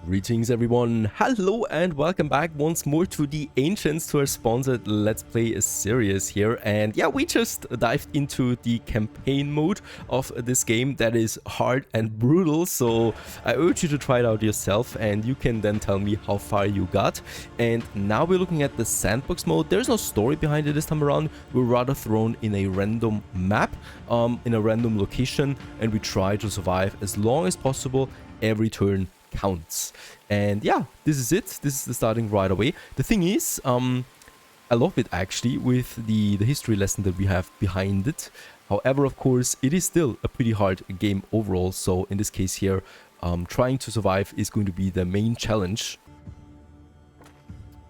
Greetings everyone, hello and welcome back once more to the Ancients, to our sponsored Let's Play series here. And yeah, we just dived into the campaign mode of this game that is hard and brutal, so I urge you to try it out yourself and you can then tell me how far you got. And now we're looking at the Sandbox mode. There's no story behind it this time around. We're rather thrown in a random map, in a random location, and we try to survive as long as possible. Every turn counts. And yeah, this is it. This is the starting right away. The thing is, I love it actually with the history lesson that we have behind it. However, of course, it is still a pretty hard game overall. So in this case here, trying to survive is going to be the main challenge.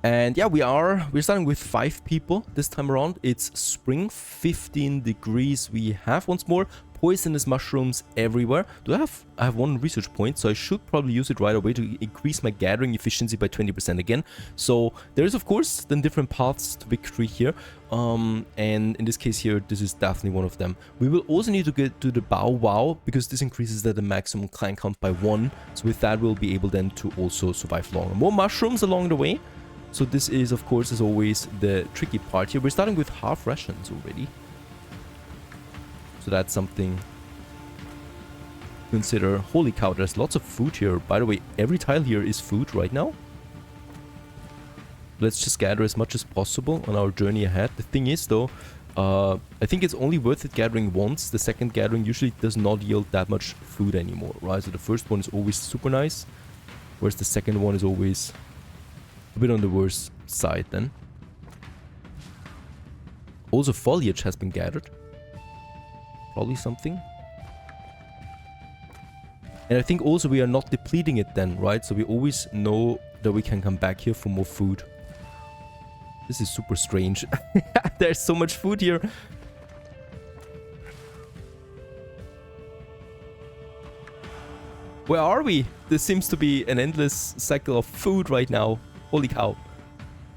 And yeah, we're starting with 5 people this time around. It's spring, 15 degrees we have once more. Poisonous mushrooms everywhere. I have 1 research point, so I should probably use it right away to increase my gathering efficiency by 20% again. So there is of course then different paths to victory here, and in this case here, this is definitely one of them. We will also need to get to the bow wow, because this increases the maximum clan count by 1. So with that, we'll be able then to also survive longer. More mushrooms along the way. So this is of course, as always, the tricky part here. We're starting with half rations already. So that's something to consider. Holy cow, there's lots of food here. By the way, every tile here is food right now. Let's just gather as much as possible on our journey ahead. The thing is though, I think it's only worth it gathering once. The second gathering usually does not yield that much food anymore, right? So the first one is always super nice, whereas the second one is always a bit on the worse side then. Also, foliage has been gathered. Probably something. And I think also we are not depleting it then, right? So we always know that we can come back here for more food. This is super strange. There's so much food here. Where are we? This seems to be an endless cycle of food right now. Holy cow.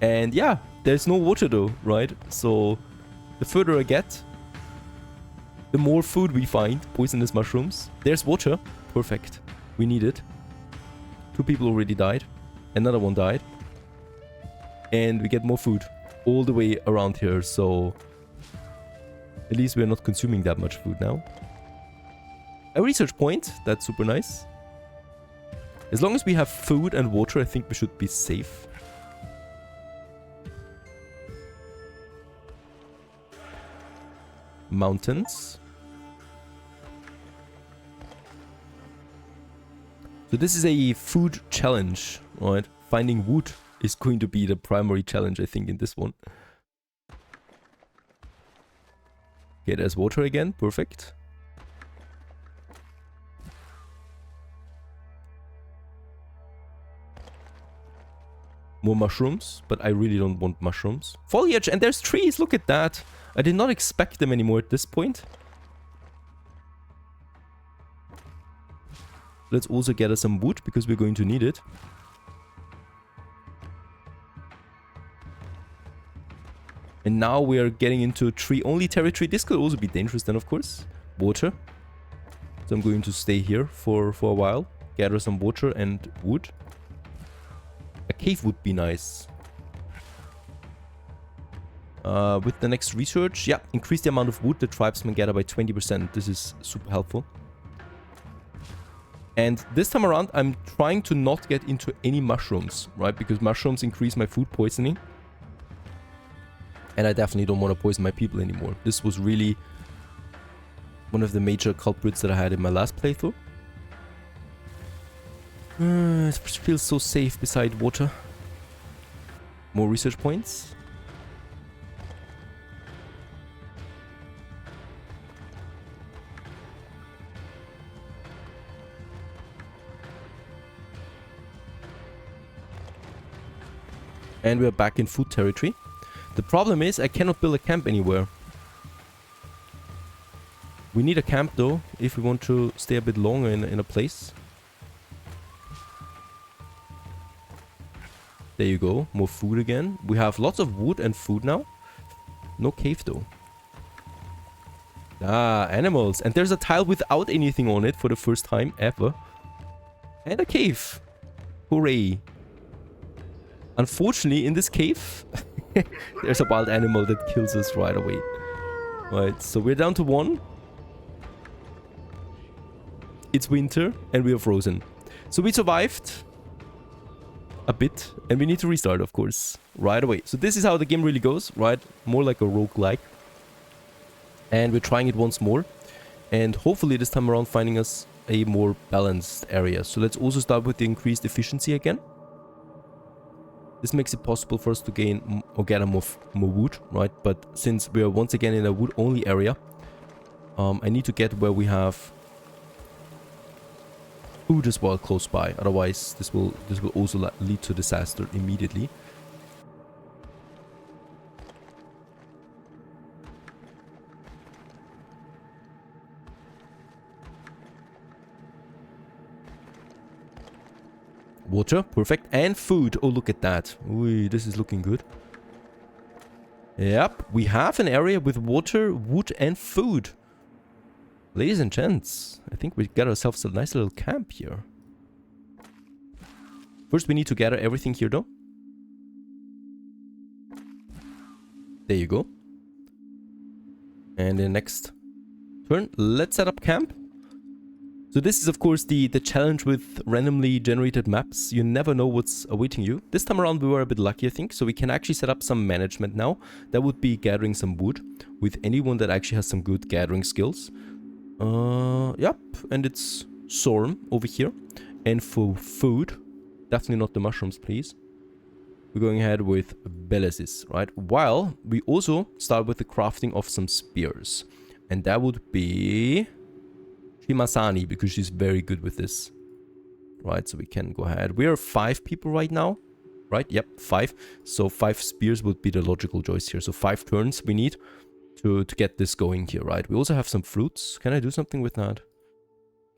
And yeah, there's no water though, right? So the further I get, the more food we find. Poisonous mushrooms. There's water. Perfect. We need it. 2 people already died. Another one died. And we get more food all the way around here. So at least we're not consuming that much food now. A research point. That's super nice. As long as we have food and water, I think we should be safe. Mountains. So this is a food challenge, right? Finding wood is going to be the primary challenge, I think, in this one. Okay, there's water again. Perfect. More mushrooms, but I really don't want mushrooms. Foliage, and there's trees, look at that. I did not expect them anymore at this point. Let's also gather some wood, because we're going to need it. And now we are getting into tree-only territory. This could also be dangerous then, of course. Water. So I'm going to stay here for a while. Gather some water and wood. A cave would be nice. With the next research, yeah, increase the amount of wood the tribesmen gather by 20%. This is super helpful. And this time around, I'm trying to not get into any mushrooms, right? Because mushrooms increase my food poisoning. And I definitely don't want to poison my people anymore. This was really one of the major culprits that I had in my last playthrough. It feels so safe beside water. More research points. And we're back in food territory. The problem is I cannot build a camp anywhere. We need a camp though, if we want to stay a bit longer in a place. There you go, more food again. We have lots of wood and food now. No cave though. Ah, animals. And there's a tile without anything on it for the first time ever. And a cave. Hooray. Unfortunately, in this cave, there's a wild animal that kills us right away. Right, so we're down to 1. It's winter and we are frozen. So we survived a bit and we need to restart, of course, right away. So this is how the game really goes, right? More like a roguelike. And we're trying it once more. And hopefully this time around finding us a more balanced area. So let's also start with the increased efficiency again. This makes it possible for us to gain or get more wood, right? But since we are once again in a wood-only area, I need to get where we have food as well close by. Otherwise, this will also lead to disaster immediately. Water, perfect. And food. Oh, look at that. Ooh, this is looking good. Yep, we have an area with water, wood, and food. Ladies and gents, I think we got ourselves a nice little camp here. First, we need to gather everything here, though. There you go. And the next turn, let's set up camp. So this is of course the challenge with randomly generated maps. You never know what's awaiting you. This time around we were a bit lucky, I think. So we can actually set up some management now. That would be gathering some wood with anyone that actually has some good gathering skills. Yep, and it's Sorm over here. And for food, definitely not the mushrooms, please. We're going ahead with Belesis, right? While we also start with the crafting of some spears. And that would be Shimasani, because she's very good with this. Right, so we can go ahead. We are 5 people right now. Right, yep, 5. So 5 spears would be the logical choice here. So 5 turns we need to get this going here, right? We also have some fruits. Can I do something with that?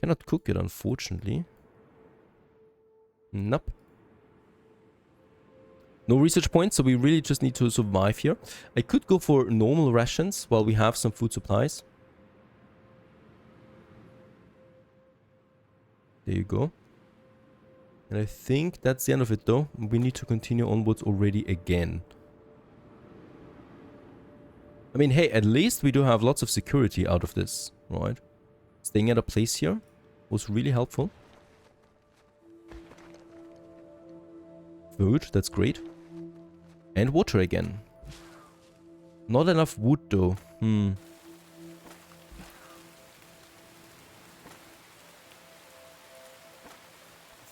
Cannot cook it, unfortunately. Nope. No research points, so we really just need to survive here. I could go for normal rations while we have some food supplies. There you go. And I think that's the end of it though. We need to continue onwards already again. I mean, hey, at least we do have lots of security out of this, right? Staying at a place here was really helpful. Food, that's great. And water again. Not enough wood though.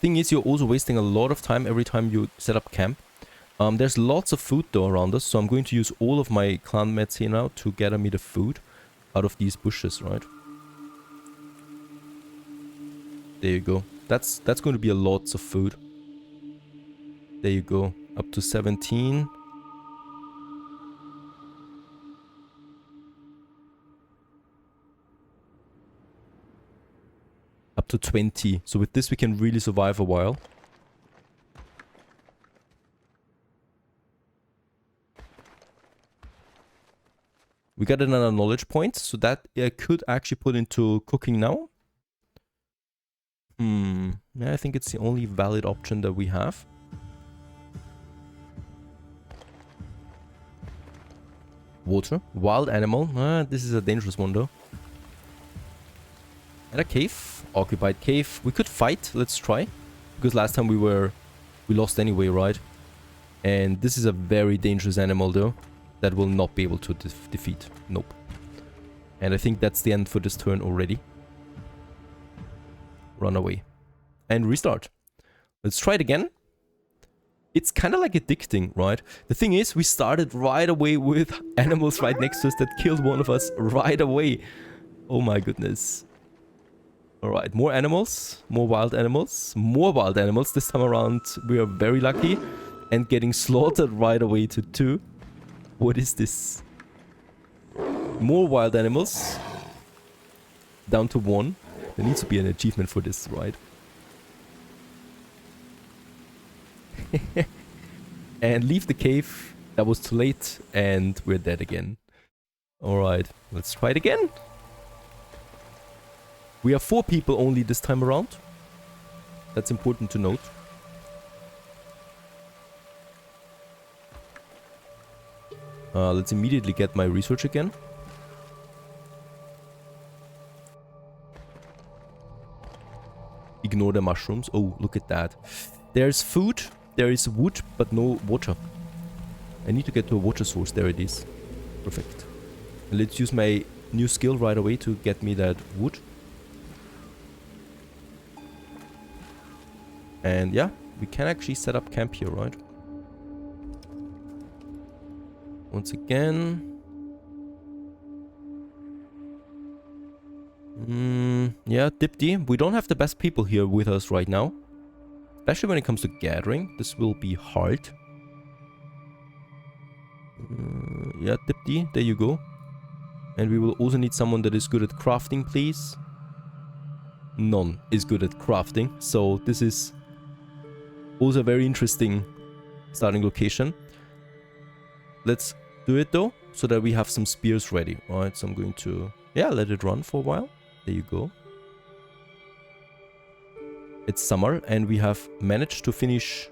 Thing is, you're also wasting a lot of time every time you set up camp. There's lots of food though around us, so I'm going to use all of my clan mates here now to gather me the food out of these bushes, right? There you go. That's going to be a lots of food. There you go. Up to 17. Up to 20. So with this we can really survive a while. We got another knowledge point, so that I could actually put into cooking now. Yeah, I think it's the only valid option that we have. Water. Wild animal. This is a dangerous one though. And a cave. Occupied cave. We could fight. Let's try. Because last time we lost anyway, right? And this is a very dangerous animal though. That will not be able to defeat. Nope. And I think that's the end for this turn already. Run away. And restart. Let's try it again. It's kind of like addicting, right? The thing is, we started right away with animals right next to us that killed one of us right away. Oh my goodness. Alright, more animals. More wild animals. More wild animals. This time around, we are very lucky. And getting slaughtered right away to 2. What is this? More wild animals. Down to 1. There needs to be an achievement for this, right? And leave the cave. That was too late. And we're dead again. Alright, let's try it again. We are 4 people only this time around. That's important to note. Let's immediately get my research again. Ignore the mushrooms. Oh, look at that. There's food, there is wood, but no water. I need to get to a water source. There it is. Perfect. And let's use my new skill right away to get me that wood. And yeah, we can actually set up camp here, right? Once again. Yeah, Dipti. We don't have the best people here with us right now. Especially when it comes to gathering. This will be hard. Yeah, Dipti. There you go. And we will also need someone that is good at crafting, please. None is good at crafting. So this is also a very interesting starting location. Let's do it though, so that we have some spears ready. Alright, so I'm going to, yeah, let it run for a while. There you go. It's summer and we have managed to finish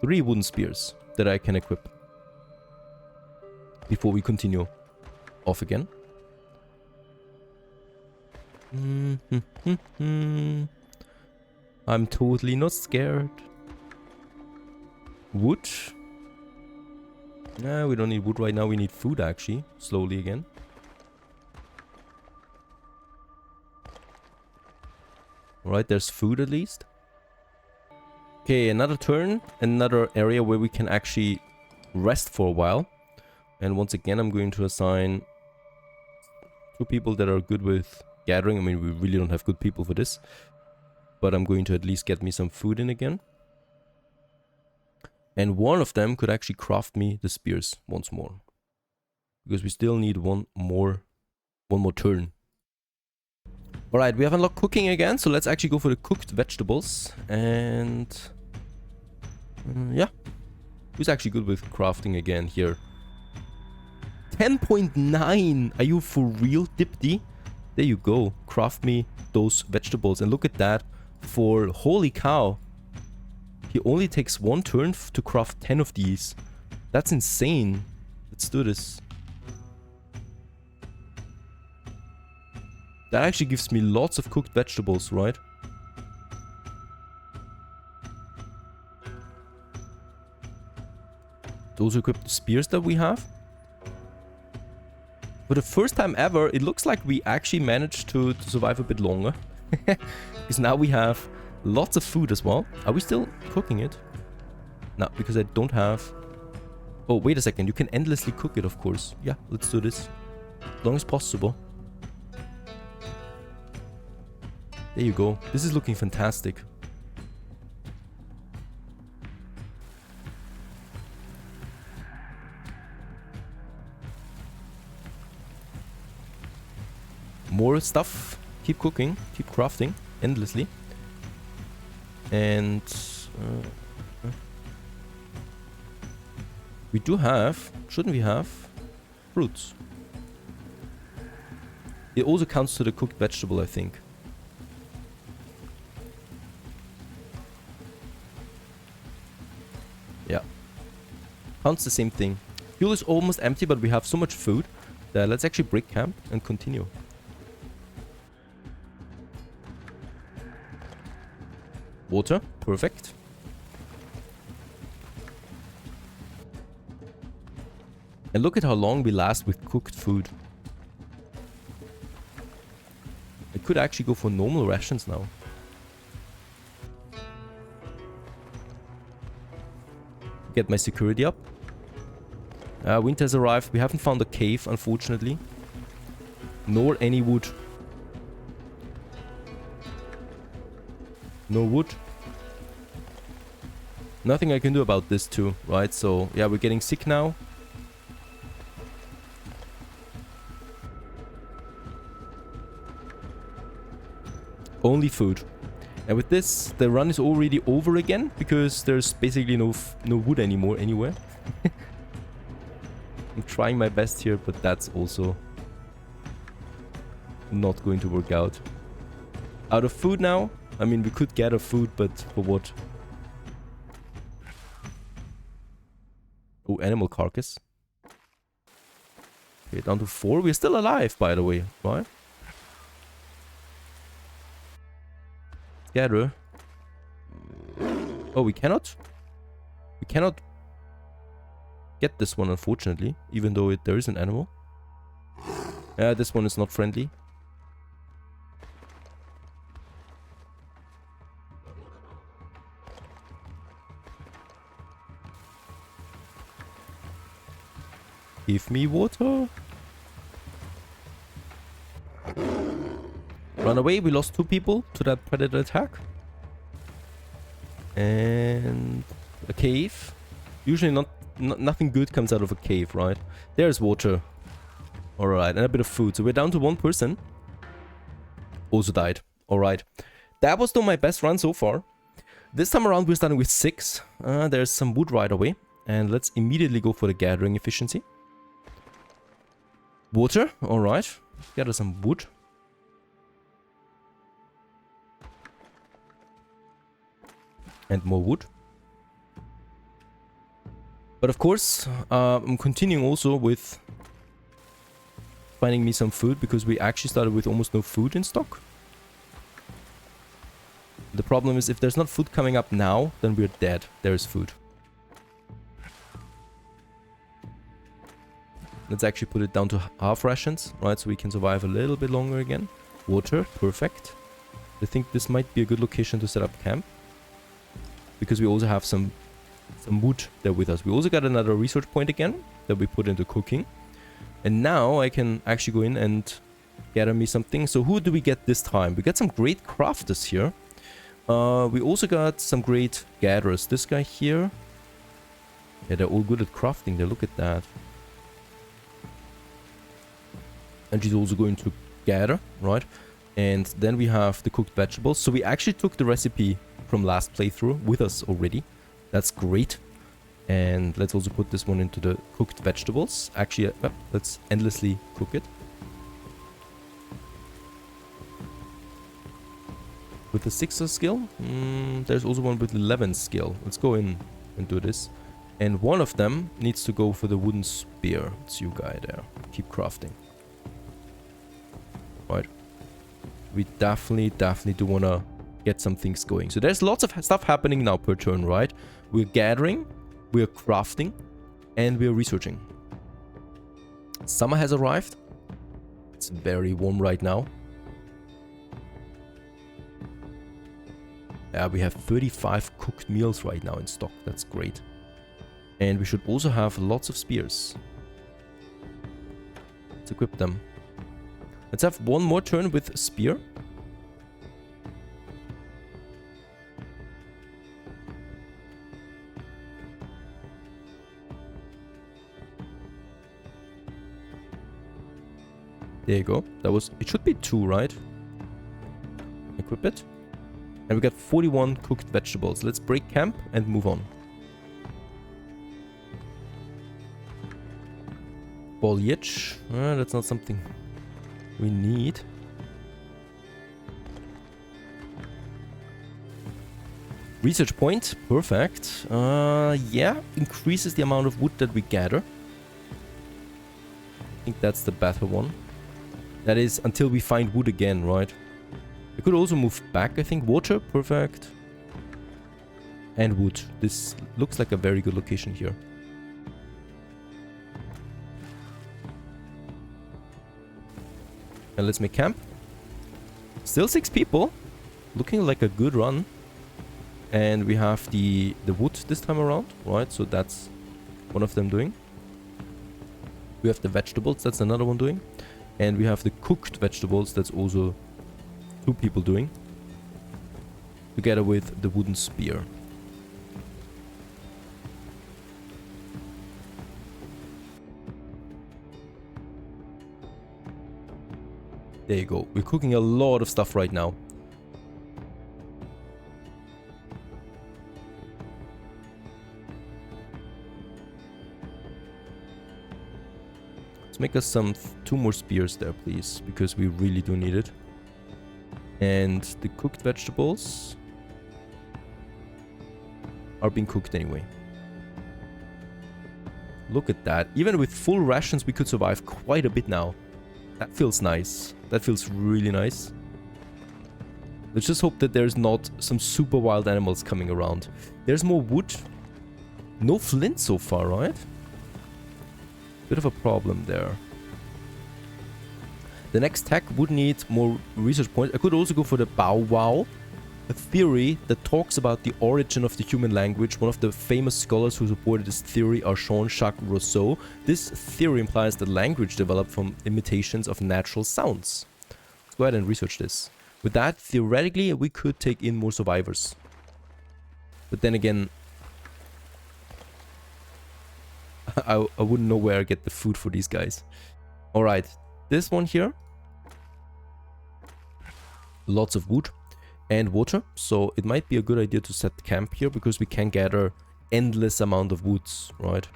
3 wooden spears that I can equip before we continue off again. I'm totally not scared. Wood. Nah, we don't need wood right now. We need food actually. Slowly again. Alright, there's food at least. Okay, another turn. Another area where we can actually rest for a while. And once again, I'm going to assign 2 people that are good with gathering. I mean, we really don't have good people for this. But I'm going to at least get me some food in again. And one of them could actually craft me the spears once more. Because we still need one more turn. Alright, we have unlocked cooking again. So let's actually go for the cooked vegetables. And yeah. Who's actually good with crafting again here? 10.9! Are you for real, Dipti? There you go. Craft me those vegetables. And look at that. For holy cow. He only takes 1 turn to craft 10 of these. That's insane. Let's do this. That actually gives me lots of cooked vegetables, right? Those equipped spears that we have. For the first time ever, it looks like we actually managed to survive a bit longer. Because now we have lots of food as well. Are we still cooking it? No, because I don't have... Oh, wait a second. You can endlessly cook it, of course. Yeah, let's do this. As long as possible. There you go. This is looking fantastic. More stuff. Keep cooking. Keep crafting. Endlessly. And we do have, shouldn't we have, fruits? It also counts to the cooked vegetable, I think. Yeah. Counts the same thing. Fuel is almost empty, but we have so much food that let's actually break camp and continue. Water, perfect. And look at how long we last with cooked food. I could actually go for normal rations now. Get my security up. Winter has arrived. We haven't found a cave, unfortunately. Nor any wood. No wood. Nothing I can do about this too, right? So, yeah, we're getting sick now. Only food. And with this, the run is already over again, because there's basically no wood anymore anywhere. I'm trying my best here, but that's also not going to work out. Out of food now. I mean, we could gather food, but for what? Oh, animal carcass. Okay, down to 4. We're still alive, by the way, right? Gather. Oh, we cannot? We cannot get this one, unfortunately, even though there is an animal. Yeah, this one is not friendly. Give me water. Run away. We lost 2 people to that predator attack. And a cave. Usually nothing good comes out of a cave, right? There's water. Alright, and a bit of food. So we're down to 1 person. Also died. Alright. That was though my best run so far. This time around we're starting with 6. There's some wood right away. And let's immediately go for the gathering efficiency. Water. Alright. Gather some wood. And more wood. But of course, I'm continuing also with finding me some food, because we actually started with almost no food in stock. The problem is if there's not food coming up now, then we're dead. There's food. Let's actually put it down to half rations, right? So we can survive a little bit longer again. Water, perfect. I think this might be a good location to set up camp, because we also have some wood there with us. We also got another research point again that we put into cooking. And now I can actually go in and gather me something. So who do we get this time? We got some great crafters here. We also got some great gatherers. This guy here. Yeah, they're all good at crafting. Look at that. And she's also going to gather, right? And then we have the cooked vegetables. So we actually took the recipe from last playthrough with us already. That's great. And let's also put this one into the cooked vegetables. Actually, let's endlessly cook it. With the 6 skill. There's also one with 11 skill. Let's go in and do this. And one of them needs to go for the wooden spear. It's you guy there. Keep crafting. Right. We definitely do want to get some things going. So there's lots of stuff happening now per turn, right? We're gathering, we're crafting, and we're researching. Summer has arrived. It's very warm right now. Yeah, we have 35 cooked meals right now in stock. That's great. And we should also have lots of spears. Let's equip them. Let's have one more turn with spear. There you go. That was... It should be 2, right? Equip it. And we got 41 cooked vegetables. Let's break camp and move on. Foliage. That's not something we need. Research point. Perfect. Yeah. Increases the amount of wood that we gather. I think that's the better one. That is until we find wood again, right? We could also move back, I think. Water, perfect. And wood. This looks like a very good location here. And let's make camp. Still 6 people. Looking like a good run. And we have the wood this time around, right? So that's one of them doing. We have the vegetables, that's another one doing. And we have the cooked vegetables, that's also 2 people doing. Together with the wooden spear. There you go. We're cooking a lot of stuff right now. Let's make us some 2 more spears there, please, because we really do need it. And the cooked vegetables are being cooked anyway. Look at that. Even with full rations, we could survive quite a bit now. That feels nice. That feels really nice. Let's just hope that there's not some super wild animals coming around. There's more wood. No flint so far, right? Bit of a problem there. The next tech would need more research points. I could also go for the Bow Wow, a theory that talks about the origin of the human language. One of the famous scholars who supported this theory are Jean-Jacques Rousseau. This theory implies that language developed from imitations of natural sounds. Let's go ahead and research this. With that, theoretically, we could take in more survivors. But then again, I wouldn't know where I get the food for these guys. Alright, this one here. Lots of wood and water, so it might be a good idea to set camp here because we can gather endless amount of woods, right?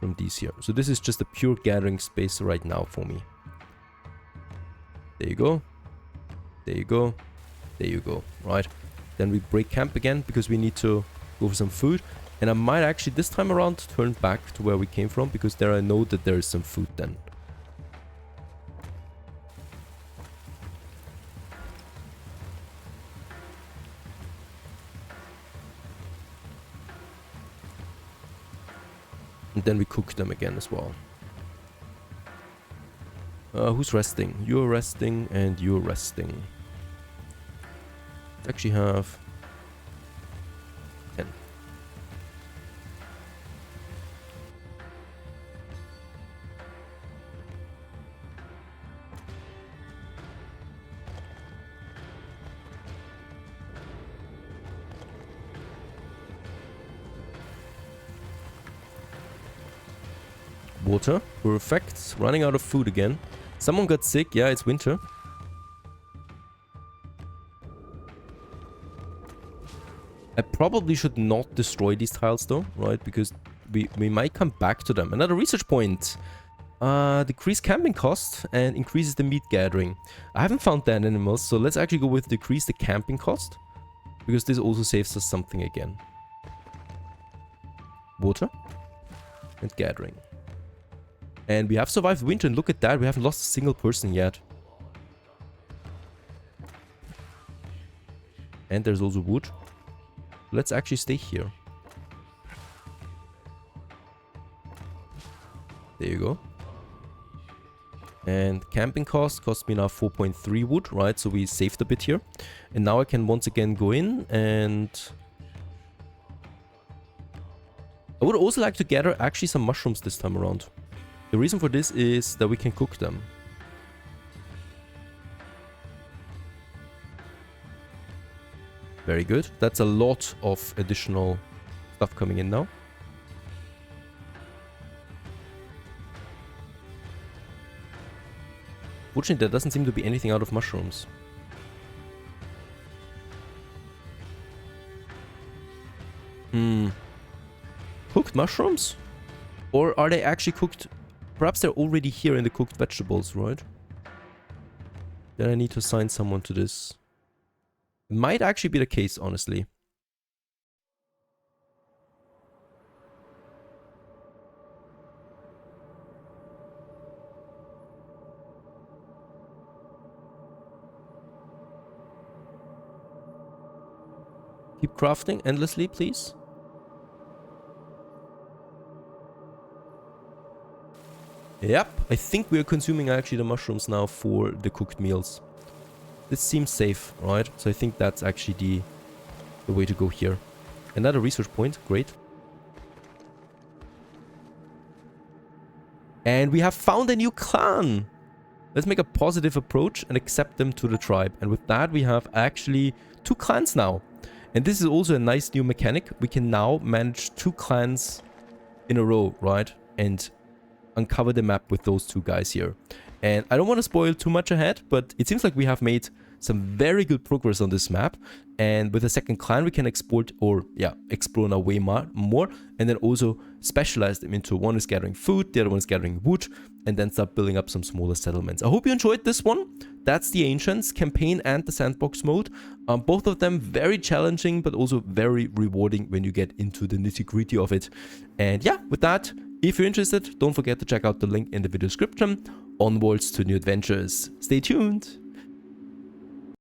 From these here. So this is just a pure gathering space right now for me. There you go. There you go. There you go. Right. Then we break camp again because we need to go for some food. And I might actually this time around turn back to where we came from because there I know that there is some food then. And then we cook them again as well. Who's resting? You're resting and you're resting. Let's actually have 10. Water, perfect. Running out of food again. Someone got sick. Yeah, it's winter. I probably should not destroy these tiles though, right? Because we might come back to them. Another research point. Decrease camping cost and increases the meat gathering. I haven't found that in animals, so let's actually go with decrease the camping cost. Because this also saves us something again. Water and gathering. And we have survived winter, and look at that, we haven't lost a single person yet. And there's also wood. Let's actually stay here. There you go. And camping cost me now 4.3 wood, right? So we saved a bit here. And now I can once again go in and... I would also like to gather actually some mushrooms this time around. The reason for this is that we can cook them. Very good. That's a lot of additional stuff coming in now. Fortunately, there doesn't seem to be anything out of mushrooms. Cooked mushrooms? Or are they actually cooked? Perhaps they're already here in the cooked vegetables, right? Then I need to assign someone to this. It might actually be the case, honestly. Keep crafting endlessly, please. Yep, I think we are consuming actually the mushrooms now for the cooked meals. This seems safe, right? So I think that's actually the way to go here. Another research point, great. And we have found a new clan! Let's make a positive approach and accept them to the tribe. And with that we have actually 2 clans now. And this is also a nice new mechanic. We can now manage 2 clans in a row, right? And uncover the map with those 2 guys here. And I don't want to spoil too much ahead, but it seems like we have made some very good progress on this map. And with a second clan, we can export or, explore our way more. And then also specialize them into one is gathering food, the other one is gathering wood. and then start building up some smaller settlements. I hope you enjoyed this one. That's the Ancients campaign and the Sandbox mode. Both of them very challenging, but also very rewarding when you get into the nitty-gritty of it. And yeah, with that, if you're interested, don't forget to check out the link in the video description. Onwards to new adventures. Stay tuned.